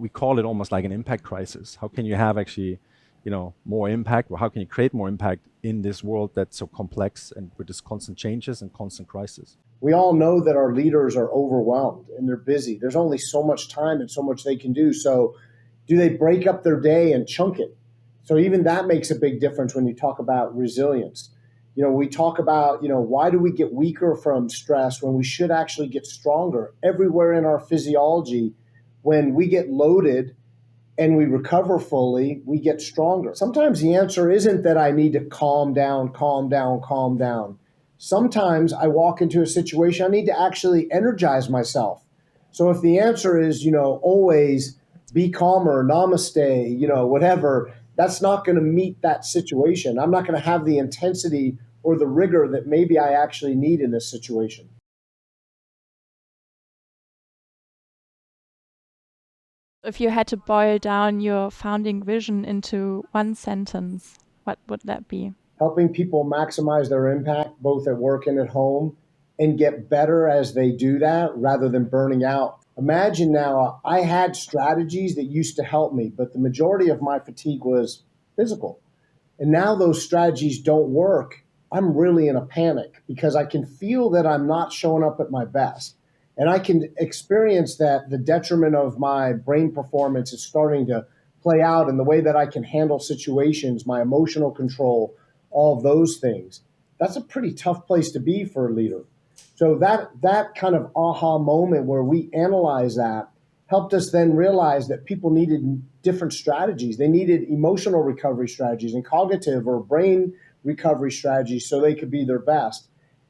we call it almost like an impact crisis. How can you have actually, more impact, or how can you create more impact in this world that's so complex and with this constant changes and constant crisis? We all know that our leaders are overwhelmed and they're busy. There's only so much time and so much they can do. So do they break up their day and chunk it? So even that makes a big difference when you talk about resilience. We talk about, why do we get weaker from stress when we should actually get stronger? Everywhere in our physiology, when we get loaded and we recover fully, we get stronger. Sometimes the answer isn't that I need to calm down, calm down, calm down. Sometimes I walk into a situation, I need to actually energize myself. So if the answer is, always be calmer, namaste, whatever, that's not going to meet that situation. I'm not going to have the intensity or the rigor that maybe I actually need in this situation. If you had to boil down your founding vision into one sentence, what would that be? Helping people maximize their impact, both at work and at home, and get better as they do that rather than burning out. Imagine now, I had strategies that used to help me, but the majority of my fatigue was physical. And now those strategies don't work. I'm really in a panic because I can feel that I'm not showing up at my best. And I can experience that the detriment of my brain performance is starting to play out in the way that I can handle situations, my emotional control, all of those things. That's a pretty tough place to be for a leader. So that kind of aha moment where we analyze that helped us then realize that people needed different strategies. They needed emotional recovery strategies and cognitive or brain recovery strategies so they could be their best.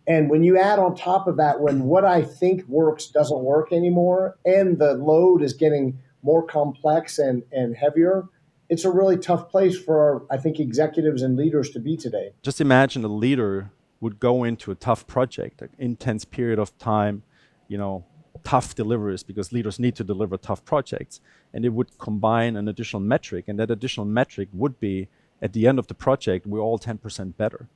And when you add on top of that, when what I think works doesn't work anymore and the load is getting more complex and heavier, it's a really tough place for, I think, executives and leaders to be today. Just imagine a leader would go into a tough project, an intense period of time, tough deliveries, because leaders need to deliver tough projects. And it would combine an additional metric, and that additional metric would be, at the end of the project, we're all 10% better.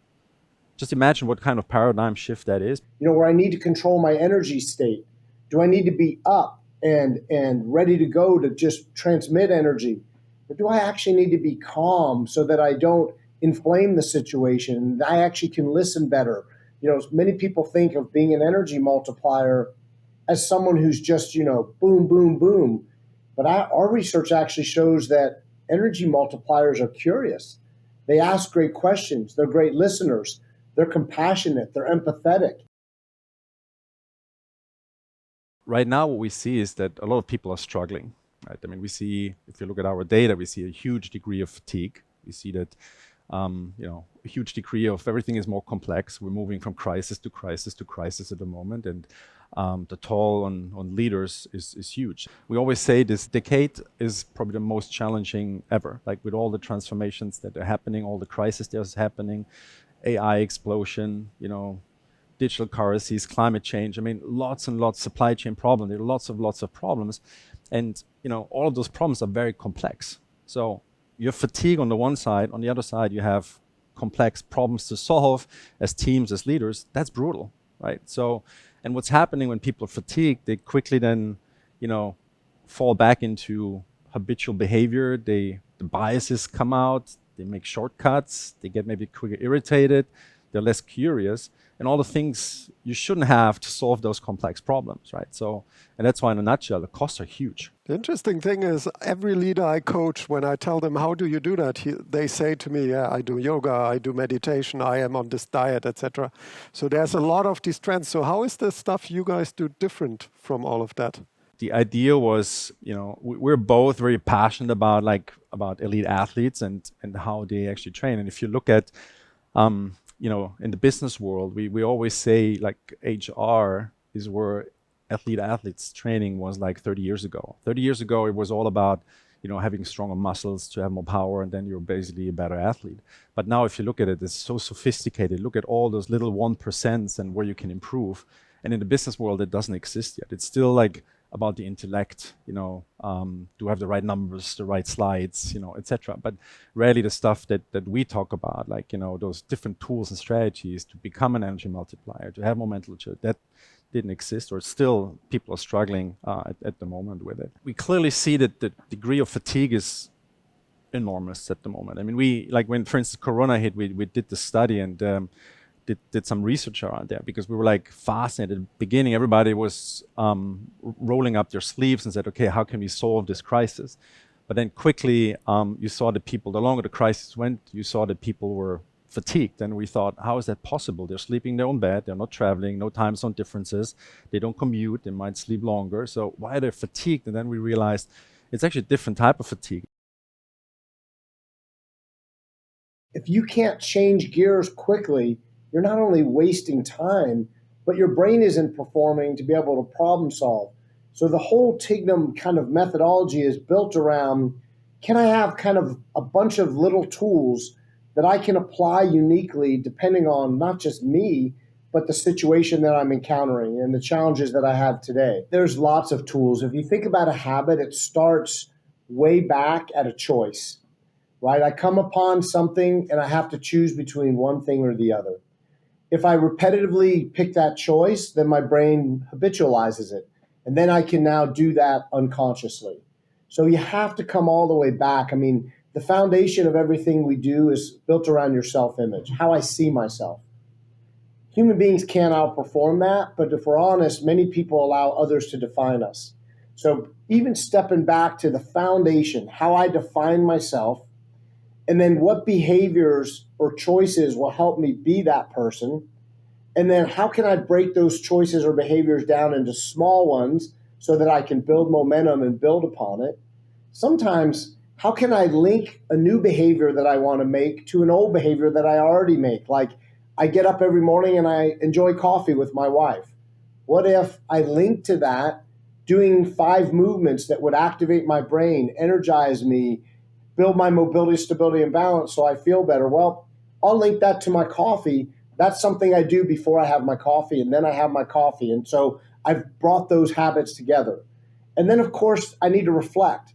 Just imagine what kind of paradigm shift that is. Where I need to control my energy state. Do I need to be up and ready to go to just transmit energy? Or do I actually need to be calm so that I don't inflame the situation? I actually can listen better. Many people think of being an energy multiplier as someone who's just, boom, boom, boom. But our research actually shows that energy multipliers are curious. They ask great questions. They're great listeners. They're compassionate. They're empathetic. Right now, what we see is that a lot of people are struggling. Right? I mean, we see, if you look at our data, we see a huge degree of fatigue. We see that, a huge degree of everything is more complex. We're moving from crisis to crisis to crisis at the moment, and the toll on leaders is huge. We always say this decade is probably the most challenging ever, like with all the transformations that are happening, all the crises that are happening, AI explosion, digital currencies, climate change. I mean, lots and lots of supply chain problems. There are lots of problems. And, all of those problems are very complex. So you have fatigue on the one side. On the other side, you have complex problems to solve as teams, as leaders. That's brutal, right? So, and what's happening when people are fatigued, they quickly then, fall back into habitual behavior. The biases come out. They make shortcuts. They get maybe quicker irritated. They're less curious. And all the things you shouldn't have to solve those complex problems, right? So, and that's why in a nutshell, the costs are huge. The interesting thing is every leader I coach, when I tell them, how do you do that? They say to me, yeah, I do yoga, I do meditation, I am on this diet, etc. So there's a lot of these trends. So how is the stuff you guys do different from all of that? The idea was, we're both very passionate about elite athletes and how they actually train. And if you look at, in the business world, we always say HR is where elite athletes training was 30 years ago. 30 years ago, it was all about, having stronger muscles to have more power, and then you're basically a better athlete. But now if you look at it, it's so sophisticated. Look at all those little 1% and where you can improve. And in the business world, it doesn't exist yet. It's still about the intellect, do have the right numbers, the right slides, etc. But rarely the stuff that we talk about, those different tools and strategies to become an energy multiplier, to have more mental agility, didn't exist, or still people are struggling at the moment with it. We clearly see that the degree of fatigue is enormous at the moment. I mean, when, for instance, Corona hit, we did the study and did some research around there, because we were like fascinated. At the beginning, everybody was rolling up their sleeves and said, okay, how can we solve this crisis? But then quickly, you saw that people, the longer the crisis went, you saw that people were fatigued. And we thought, how is that possible? They're sleeping in their own bed, they're not traveling, no time zone differences, they don't commute, they might sleep longer. So why are they fatigued? And then we realized it's actually a different type of fatigue. If you can't change gears quickly, you're not only wasting time, but your brain isn't performing to be able to problem solve. So the whole TIGNUM kind of methodology is built around, can I have kind of a bunch of little tools that I can apply uniquely depending on not just me, but the situation that I'm encountering and the challenges that I have today. There's lots of tools. If you think about a habit, it starts way back at a choice, right? I come upon something and I have to choose between one thing or the other. If I repetitively pick that choice, then my brain habitualizes it. And then I can now do that unconsciously. So you have to come all the way back. I mean, the foundation of everything we do is built around your self-image, how I see myself. Human beings can't outperform that, but if we're honest, many people allow others to define us. So even stepping back to the foundation, how I define myself, and then what behaviors or choices will help me be that person, and then how can I break those choices or behaviors down into small ones so that I can build momentum and build upon it. Sometimes, how can I link a new behavior that I want to make to an old behavior that I already make? Like, I get up every morning and I enjoy coffee with my wife. What if I link to that doing 5 movements that would activate my brain, energize me, build my mobility, stability, and balance so I feel better? Well, I'll link that to my coffee. That's something I do before I have my coffee, and then I have my coffee. And so I've brought those habits together. And then, of course, I need to reflect.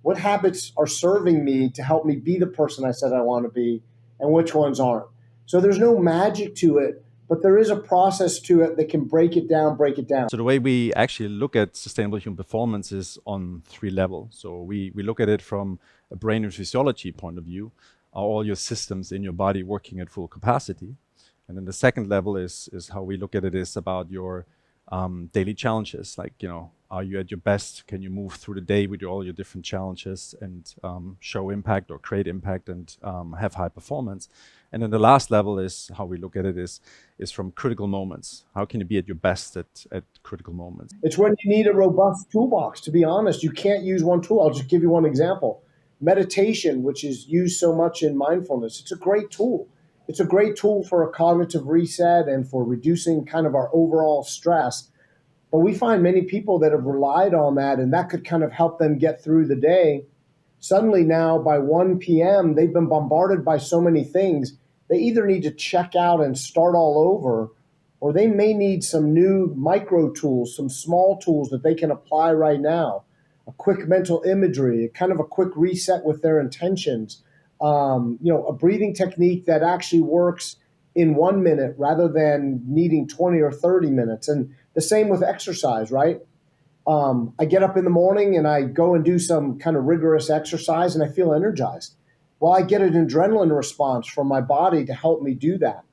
What habits are serving me to help me be the person I said I want to be, and which ones aren't? So there's no magic to it, but there is a process to it that can break it down. So the way we actually look at sustainable human performance is on 3 levels. So we look at it from a brain and physiology point of view. Are all your systems in your body working at full capacity? And then the second level is how we look at it is about your daily challenges. Like, are you at your best? Can you move through the day with all your different challenges and show impact or create impact and have high performance? And then the last level is how we look at it is from critical moments. How can you be at your best at critical moments? It's when you need a robust toolbox, to be honest. You can't use one tool. I'll just give you one example. Meditation, which is used so much in mindfulness, it's a great tool. It's a great tool for a cognitive reset and for reducing kind of our overall stress. But we find many people that have relied on that, and that could kind of help them get through the day. Suddenly now by 1 p.m., they've been bombarded by so many things. They either need to check out and start all over, or they may need some new micro tools, some small tools that they can apply right now. A quick mental imagery, kind of a quick reset with their intentions. A breathing technique that actually works in 1 minute rather than needing 20 or 30 minutes. And the same with exercise, right? I get up in the morning and I go and do some kind of rigorous exercise and I feel energized. Well, I get an adrenaline response from my body to help me do that.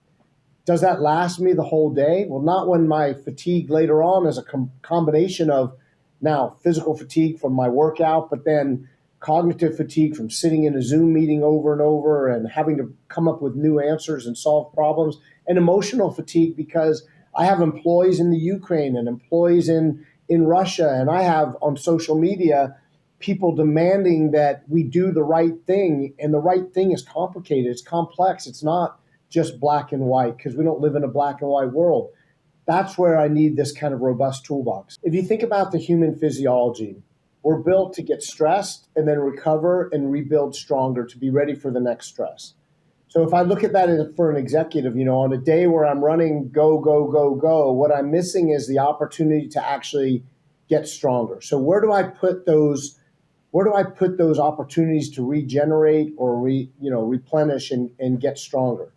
Does that last me the whole day? Well, not when my fatigue later on is a combination of now physical fatigue from my workout, but then cognitive fatigue from sitting in a Zoom meeting over and over and having to come up with new answers and solve problems, and emotional fatigue because I have employees in the Ukraine and employees in Russia, and I have on social media people demanding that we do the right thing, and the right thing is complicated. It's complex. It's not just black and white because we don't live in a black and white world. That's where I need this kind of robust toolbox. If you think about the human physiology, we're built to get stressed and then recover and rebuild stronger to be ready for the next stress. So if I look at that for an executive, on a day where I'm running go, go, go, go, what I'm missing is the opportunity to actually get stronger. So where do I put those opportunities to regenerate or replenish and get stronger?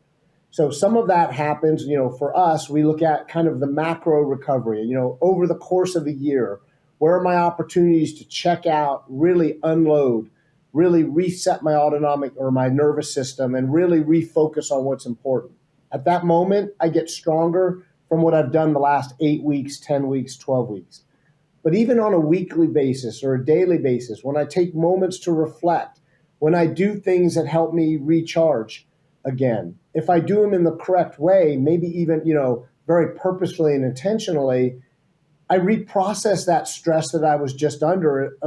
So some of that happens, for us, we look at kind of the macro recovery, over the course of a year. Where are my opportunities to check out, really unload, really reset my autonomic or my nervous system and really refocus on what's important? At that moment, I get stronger from what I've done the last 8 weeks, 10 weeks, 12 weeks. But even on a weekly basis or a daily basis, when I take moments to reflect, when I do things that help me recharge again, if I do them in the correct way, maybe even, very purposefully and intentionally, I reprocess that stress that I was just under.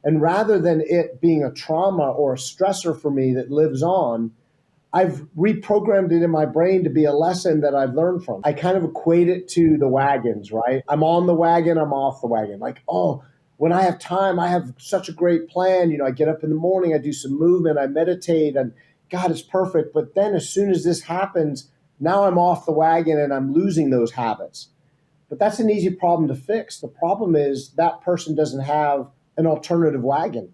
And rather than it being a trauma or a stressor for me that lives on, I've reprogrammed it in my brain to be a lesson that I've learned from. I kind of equate it to the wagons, right? I'm on the wagon, I'm off the wagon. Like, oh, when I have time, I have such a great plan. I get up in the morning, I do some movement, I meditate, and God, it's perfect. But then as soon as this happens, now I'm off the wagon and I'm losing those habits. But that's an easy problem to fix. The problem is that person doesn't have an alternative wagon.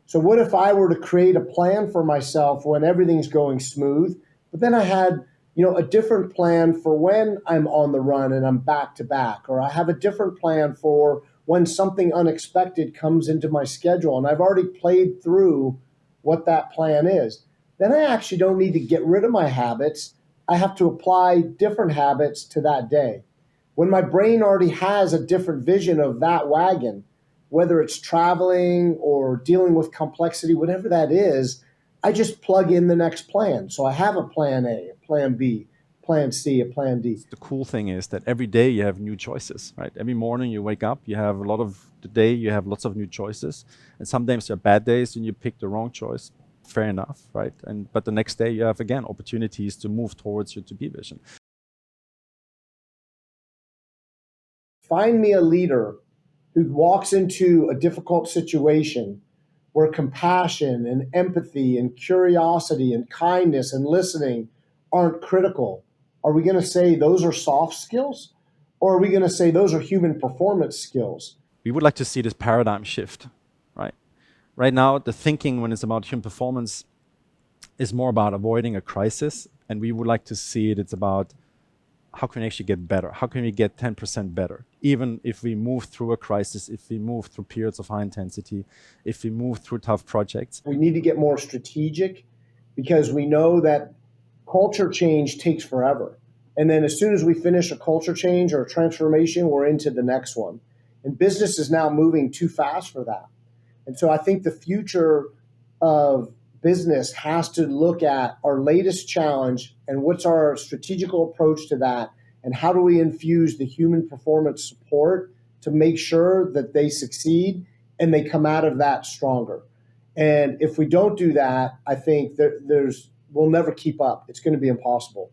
So what if I were to create a plan for myself when everything's going smooth, but then I had, a different plan for when I'm on the run and I'm back to back, or I have a different plan for when something unexpected comes into my schedule and I've already played through what that plan is. Then I actually don't need to get rid of my habits. I have to apply different habits to that day. When my brain already has a different vision of that wagon, whether it's traveling or dealing with complexity, whatever that is, I just plug in the next plan. So I have a plan A, a plan B, plan C, a plan D. The cool thing is that every day you have new choices, right? Every morning you wake up, you have a lot of the day, you have lots of new choices. And sometimes there are bad days and you pick the wrong choice. Fair enough, right? But the next day you have, again, opportunities to move towards your to-be vision. Find me a leader who walks into a difficult situation where compassion and empathy and curiosity and kindness and listening aren't critical. Are we going to say those are soft skills? Or are we going to say those are human performance skills? We would like to see this paradigm shift, right? Right now, the thinking when it's about human performance is more about avoiding a crisis. And we would like to see it's about how can we actually get better? How can we get 10% better? Even if we move through a crisis, if we move through periods of high intensity, if we move through tough projects. We need to get more strategic because we know that culture change takes forever. And then as soon as we finish a culture change or a transformation, we're into the next one. And business is now moving too fast for that. And so I think the future of business has to look at our latest challenge and what's our strategical approach to that, and how do we infuse the human performance support to make sure that they succeed and they come out of that stronger. And if we don't do that, I think we'll never keep up. It's going to be impossible.